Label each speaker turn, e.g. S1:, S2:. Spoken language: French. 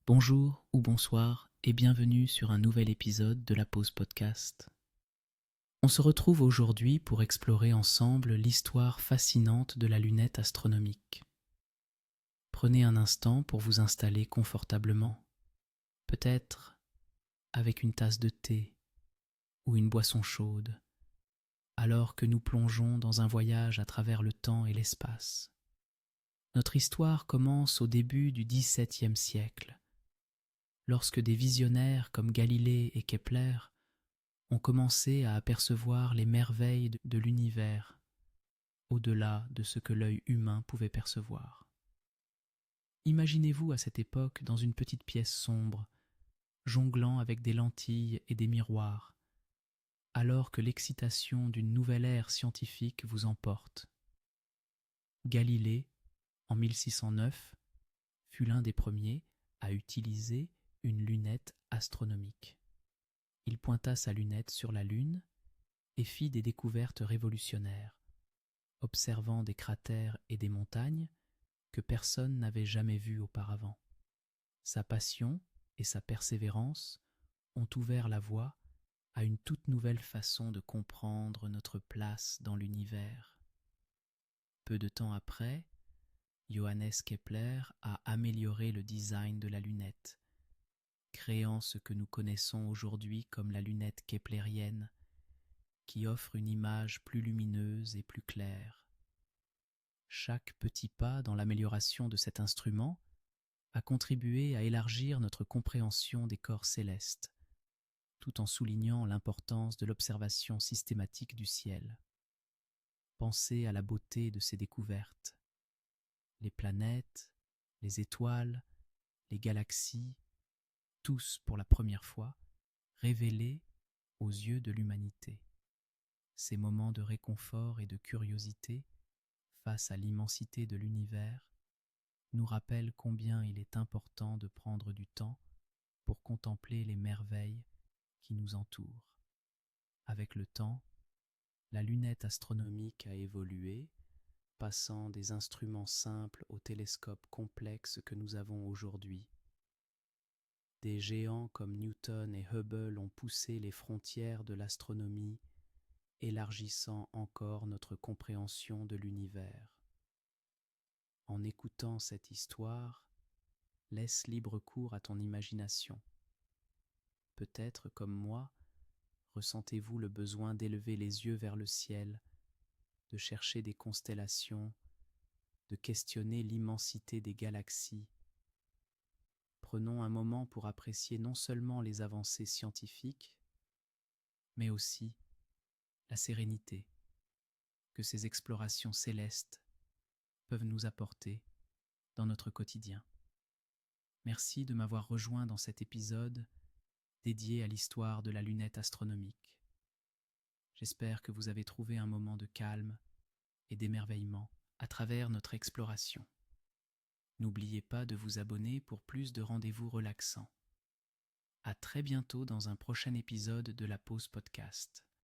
S1: Bonjour ou bonsoir et bienvenue sur un nouvel épisode de la Pause Podcast. On se retrouve aujourd'hui pour explorer ensemble l'histoire fascinante de la lunette astronomique. Prenez un instant pour vous installer confortablement, peut-être avec une tasse de thé ou une boisson chaude, alors que nous plongeons dans un voyage à travers le temps et l'espace. Notre histoire commence au début du XVIIe siècle, lorsque des visionnaires comme Galilée et Kepler ont commencé à apercevoir les merveilles de l'univers, au-delà de ce que l'œil humain pouvait percevoir. Imaginez-vous à cette époque dans une petite pièce sombre, jonglant avec des lentilles et des miroirs, alors que l'excitation d'une nouvelle ère scientifique vous emporte. Galilée, en 1609, fut l'un des premiers à utiliser une lunette astronomique. Il pointa sa lunette sur la Lune et fit des découvertes révolutionnaires, observant des cratères et des montagnes que personne n'avait jamais vues auparavant. Sa passion et sa persévérance ont ouvert la voie à une toute nouvelle façon de comprendre notre place dans l'univers. Peu de temps après, Johannes Kepler a amélioré le design de la lunette, créant ce que nous connaissons aujourd'hui comme la lunette keplérienne, qui offre une image plus lumineuse et plus claire. Chaque petit pas dans l'amélioration de cet instrument a contribué à élargir notre compréhension des corps célestes, tout en soulignant l'importance de l'observation systématique du ciel. Pensez à la beauté de ces découvertes. Les planètes, les étoiles, les galaxies, tous pour la première fois, révélés aux yeux de l'humanité. Ces moments de réconfort et de curiosité face à l'immensité de l'univers nous rappellent combien il est important de prendre du temps pour contempler les merveilles qui nous entourent. Avec le temps, la lunette astronomique a évolué, passant des instruments simples aux télescopes complexes que nous avons aujourd'hui. Des géants comme Newton et Hubble ont poussé les frontières de l'astronomie, élargissant encore notre compréhension de l'univers. En écoutant cette histoire, laisse libre cours à ton imagination. Peut-être, comme moi, ressentez-vous le besoin d'élever les yeux vers le ciel, de chercher des constellations, de questionner l'immensité des galaxies. Prenons un moment pour apprécier non seulement les avancées scientifiques, mais aussi la sérénité que ces explorations célestes peuvent nous apporter dans notre quotidien. Merci de m'avoir rejoint dans cet épisode dédié à l'histoire de la lunette astronomique. J'espère que vous avez trouvé un moment de calme et d'émerveillement à travers notre exploration. N'oubliez pas de vous abonner pour plus de rendez-vous relaxants. À très bientôt dans un prochain épisode de la Pause Podcast.